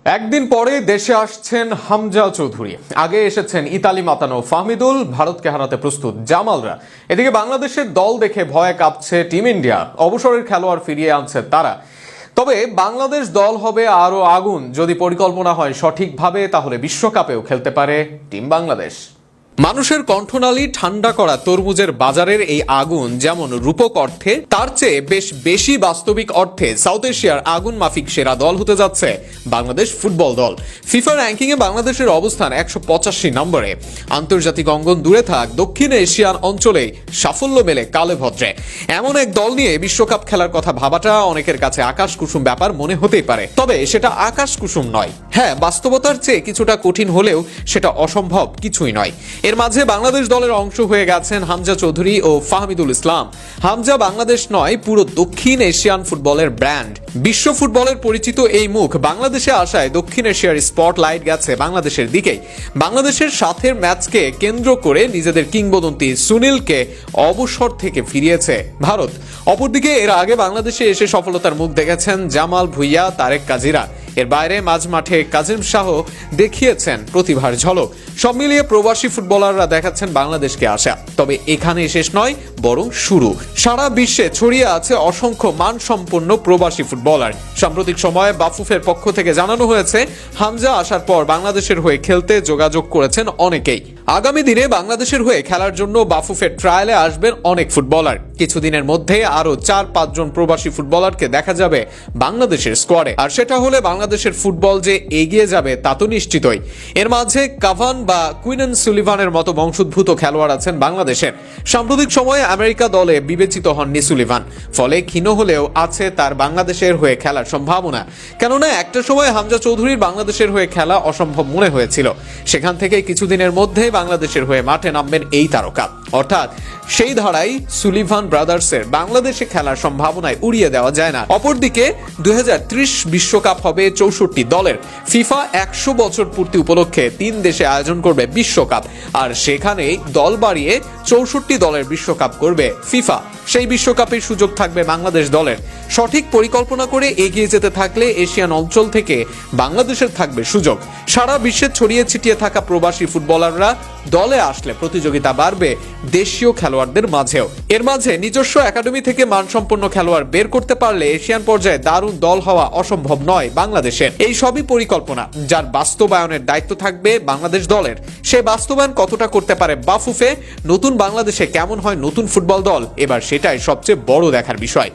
একদিন পরে দেশে আসছেন হামজা চৌধুরী। আগে এসেছেন ইতালি মাতানো ফাহমিদুল, ভারতকে হারাতে প্রস্তুত জামালরা। এদিকে বাংলাদেশের দল দেখে ভয়ে কাঁপছে টিম ইন্ডিয়া। অবসরের খেলোয়াড় ফিরিয়ে আনছে তারা। তবে বাংলাদেশ দল হবে আরো আগুন। যদি পরিকল্পনা হয় সঠিকভাবে, তাহলে বিশ্বকাপেও খেলতে পারে টিম বাংলাদেশ। মানুষের কণ্ঠনালী ঠান্ডা করা তরমুজের বাজারের এই আগুন যেমন রূপক অর্থে, তার চেয়ে বেশ বেশি বাস্তবিক অর্থে সাউথ এশিয়ার আগুন মাফিক সেরা দল হতে যাচ্ছে বাংলাদেশ ফুটবল দল। ফিফা র্যাঙ্কিং এ বাংলাদেশের অবস্থান 185 নম্বরে। আন্তর্জাতিক অঙ্গন দূরে থাক, দক্ষিণ এশিয়ান অঞ্চলে সাফল্য মেলে কালে ভদ্রে। এমন এক দল নিয়ে বিশ্বকাপ খেলার কথা ভাবাটা অনেকের কাছে আকাশ কুসুম ব্যাপার মনে হতেই পারে, তবে সেটা আকাশ কুসুম নয়। হ্যাঁ, বাস্তবতার চেয়ে কিছুটা কঠিন হলেও সেটা অসম্ভব কিছুই নয়। এর মাঝে বাংলাদেশ দলের অংশ হয়ে গেছেন হামজা চৌধুরী ও ফাহমিদুল ইসলাম। হামজা বাংলাদেশ নয়, পুরো দক্ষিণ এশিয়ান ফুটবলের ব্র্যান্ড। বিশ্ব ফুটবলের পরিচিত এই মুখ বাংলাদেশে আসায় দক্ষিণ এশিয়ার স্পটলাইট গেছে বাংলাদেশের দিকেই। বাংলাদেশের সাথের ম্যাচকে কেন্দ্র করে নিজেদের কিংবদন্তি সুনীলকে অবসর থেকে ফিরিয়েছে ভারত। অপরদিকে এর আগে বাংলাদেশে এসে সফলতার মুখ দেখেছেন জামাল ভুঁইয়া, তারেক কাজিরা। এর বাইরে মাঝ মাঠে কাজিম শাহ দেখিয়েছেন প্রতিভার ঝলক। সব মিলিয়ে প্রবাসী ফুটবলাররা দেখাচ্ছেন বাংলাদেশকে আশা। তবে এখানে শেষ নয়, বরং শুরু। সারা বিশ্বে ছড়িয়ে আছে অসংখ্য মানসম্পন্ন প্রবাসী ফুটবলার। সাম্প্রতিক সময়ে বাফুফের পক্ষ থেকে জানানো হয়েছে, হামজা আসার পর বাংলাদেশের হয়ে খেলতে যোগাযোগ করেছেন অনেকেই। আগামী দিনে বাংলাদেশের হয়ে খেলার জন্য বাফুফের ট্রায়ালে আসবেন অনেক ফুটবলার। কিছুদিনের মধ্যে আরো 4-5 জন প্রবাসী ফুটবলারকে দেখা যাবে বাংলাদেশের স্কোয়াডে। আর সেটা হলে বাংলাদেশের ফুটবল যে এগিয়ে যাবে তা তো নিশ্চিতই। এর মাঝে কাভান বা কুইনন সুলিভানের মতো বংশোদ্ভূত খেলোয়াড় আছেন বাংলাদেশের। সাম্প্রতিক সময়ে আমেরিকা দলে বিবেচিত হননি সুলিভান, ফলে ক্ষীণ হলেও আছে তার বাংলাদেশের হয়ে খেলার সম্ভাবনা। কেননা একটা সময় হামজা চৌধুরীর বাংলাদেশের হয়ে খেলা অসম্ভব মনে হয়েছিল। সেখান থেকে কিছুদিনের মধ্যে বাংলাদেশের হয়ে মাঠে নামবেন এই তারকা। অর্থাৎ সেই ধারায় সুলিভান ব্রাদার্সের বাংলাদেশে খেলার সম্ভাবনায় উড়িয়ে দেওয়া যায় না। অপরদিকে 2030 বিশ্বকাপ হবে 64 দলের। ফিফা 100 বছর পূর্তি উপলক্ষে 3 দেশে আয়োজন করবে বিশ্বকাপ। আর সেখানেই দল বাড়িয়ে 64 দলের বিশ্বকাপ করবে ফিফা। সেই বিশ্বকাপের সুযোগ থাকবে বাংলাদেশ দলের। সঠিক পরিকল্পনা করে এগিয়ে যেতে থাকলে এশিয়ান অঞ্চল থেকে বাংলাদেশের থাকবে সুযোগ। সারা বিশ্বে ছড়িয়ে ছিটিয়ে থাকা প্রবাসী ফুটবলাররা দলে আসলে প্রতিযোগিতা বাড়বে দেশীয় খেলোয়াড়দের মাঝেও। এর মাঝে নিজস্ব একাডেমি থেকে মানসম্পন্ন খেলোয়াড় বের করতে পারলে এশিয়ান পর্যায়ে দারুণ দল হওয়া অসম্ভব নয় বাংলাদেশের। এই সবই পরিকল্পনা, যার বাস্তবায়নের দায়িত্ব থাকবে বাংলাদেশ দলের। সেই বাস্তবায়ন কতটা করতে পারে বাফুফে, নতুন বাংলাদেশে কেমন হয় নতুন ফুটবল দল, এবার সেটাই সবচেয়ে বড় দেখার বিষয়।